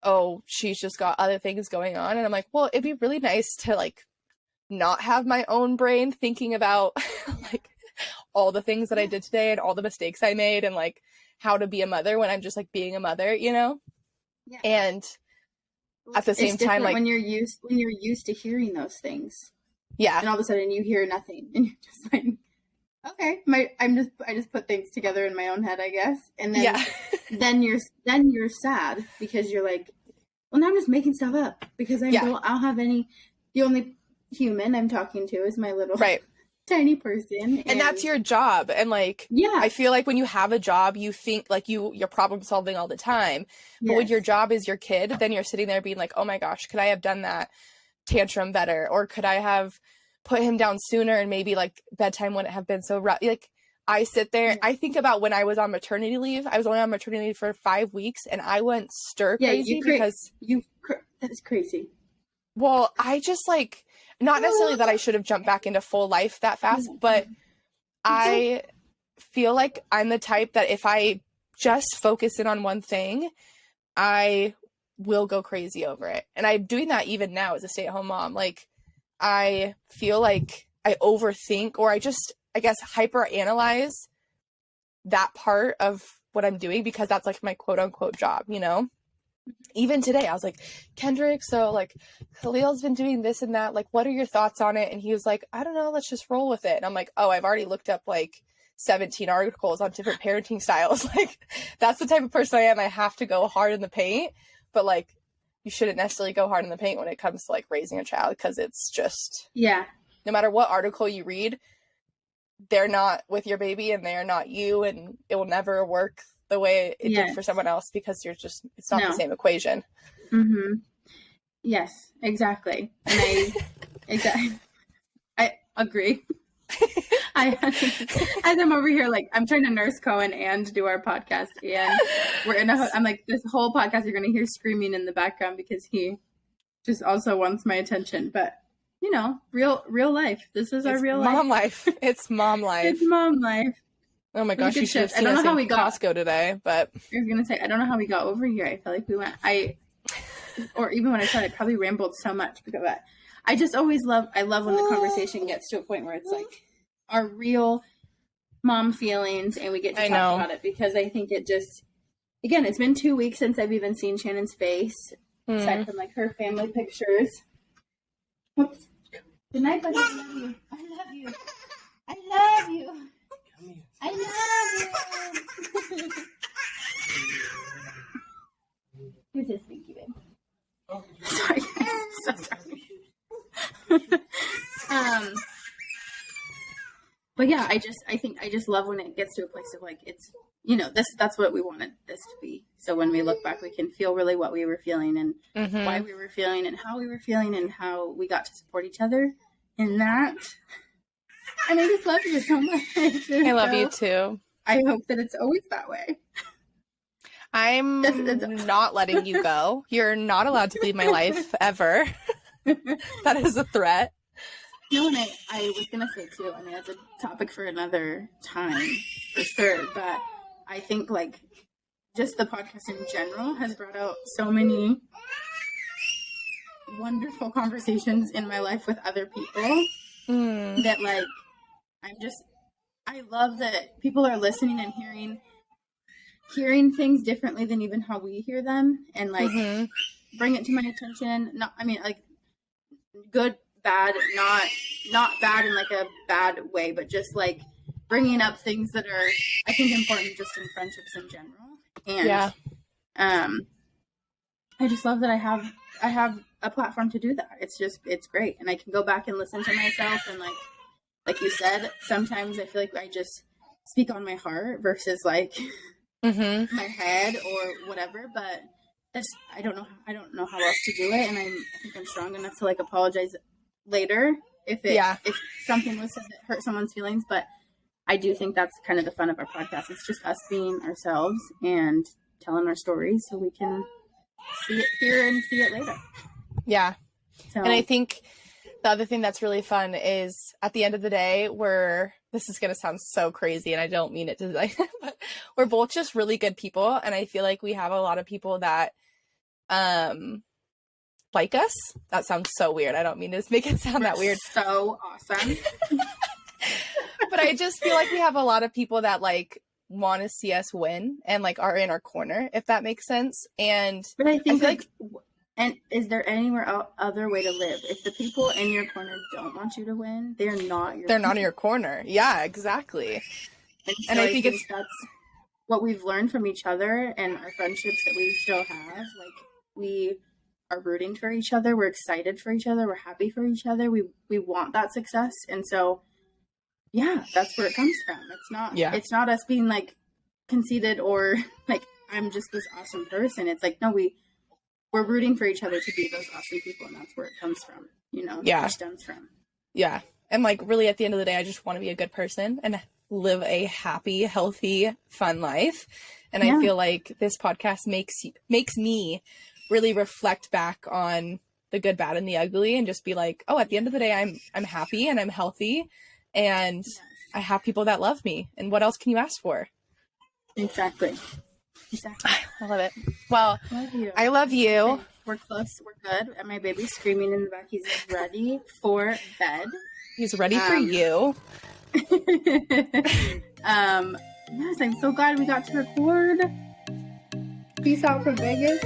oh, she's just got other things going on. And I'm like, well, it'd be really nice to like not have my own brain thinking about like all the things that I did today and all the mistakes I made and like how to be a mother when I'm just like being a mother, you know? Yeah. And at the same time, like when you're used to hearing those things, yeah, and all of a sudden you hear nothing, and you're just like, okay, I just put things together in my own head, I guess, and then then you're sad because you're like, well, now I'm just making stuff up because I'll have the only human I'm talking to is my little tiny person, and that's your job. And like, I feel like when you have a job, you think like you're problem solving all the time, but when your job is your kid, then you're sitting there being like, oh my gosh, could I have done that tantrum better, or could I have put him down sooner and maybe like bedtime wouldn't have been so rough. Like I sit there, I think about when I was on maternity leave. I was only on maternity leave for 5 weeks and I went stir crazy that's crazy. Well, I just like, not necessarily that I should have jumped back into full life that fast, but I feel like I'm the type that if I just focus in on one thing, I will go crazy over it. And I'm doing that even now as a stay-at-home mom. Like I feel like I overthink, or I guess hyper analyze that part of what I'm doing, because that's like my quote unquote job, you know? Even today I was like, Kendrick, so like Khalil's been doing this and that, like what are your thoughts on it? And he was like, I don't know, let's just roll with it. And I'm like, oh, I've already looked up like 17 articles on different parenting styles. Like that's the type of person I am. I have to go hard in the paint, but like you shouldn't necessarily go hard in the paint when it comes to like raising a child, because it's just no matter what article you read, they're not with your baby and they're not you, and it will never work the way it did for someone else, because it's not the same equation. Mm-hmm. Yes, exactly. And I agree. As I'm over here, like I'm trying to nurse Cohen and do our podcast, and I'm like, this whole podcast you're going to hear screaming in the background because he just also wants my attention. But you know, real life. This is our real mom life. It's mom life. It's mom life. Oh my gosh, you should have seen us in Costco today, but I was going to say, I don't know how we got over here. I feel like or even when I said I probably rambled so much, because I just always love when the conversation gets to a point where it's like our real mom feelings and we get to talk about it, because I think it just, again, it's been 2 weeks since I've even seen Shannon's face, aside from like her family pictures. Whoops. Good night, buddy. I love you. I love you. I love you. I love you. Who's this stinky babe? Oh, sorry, guys. So sorry. But yeah, I just love when it gets to a place of like, it's, that's what we wanted this to be. So when we look back, we can feel really what we were feeling and why we were feeling and how we were feeling and how we got to support each other in that. And I just love you so much. I love you too. I hope that it's always that way. I'm not letting you go. You're not allowed to leave my life ever. That is a threat. No, and I was going to say too, I mean, that's a topic for another time, for sure, but I think, like, just the podcast in general has brought out so many wonderful conversations in my life with other people that, like, I love that people are listening and hearing things differently than even how we hear them, and, like, bring it to my attention. Not, I mean, like, good, bad, not bad in like a bad way, but just like bringing up things that are, I think, important just in friendships in general. And I just love that I have a platform to do that. It's great, and I can go back and listen to myself, and like you said, sometimes I feel like I just speak on my heart versus like my head or whatever, but I don't know how else to do it, and I think I'm strong enough to like apologize later if something was said that hurt someone's feelings. But I do think that's kind of the fun of our podcast. It's just us being ourselves and telling our stories so we can hear and see it later. Yeah. So. And I think the other thing that's really fun is at the end of the day, this is going to sound so crazy and I don't mean it to like, but we're both just really good people. And I feel like we have a lot of people that, like us. That sounds so weird. I don't mean to make it sound that weird. So awesome. But I just feel like we have a lot of people that like want to see us win and like are in our corner, if that makes sense. And but I feel like and is there anywhere other way to live? If the people in your corner don't want you to win, they're not in your corner. Yeah, exactly. And I think that's what we've learned from each other and our friendships that we still have. Like, we are rooting for each other. We're excited for each other. We're happy for each other. We want that success. And so, yeah, that's where it comes from. It's not us being like conceited or like, I'm just this awesome person. It's like, no, we're rooting for each other to be those awesome people. And that's where it comes from, where it stems from. Yeah. And like, really at the end of the day, I just want to be a good person and live a happy, healthy, fun life. And I feel like this podcast makes me really reflect back on the good, bad, and the ugly, and just be like, oh, at the end of the day, I'm happy and I'm healthy, and I have people that love me. And what else can you ask for? Exactly. I love it. Well, I love you. Okay. We're close. We're good. And my baby's screaming in the back. He's ready for bed. He's ready for you. Yes, I'm so glad we got to record. Peace out from Vegas.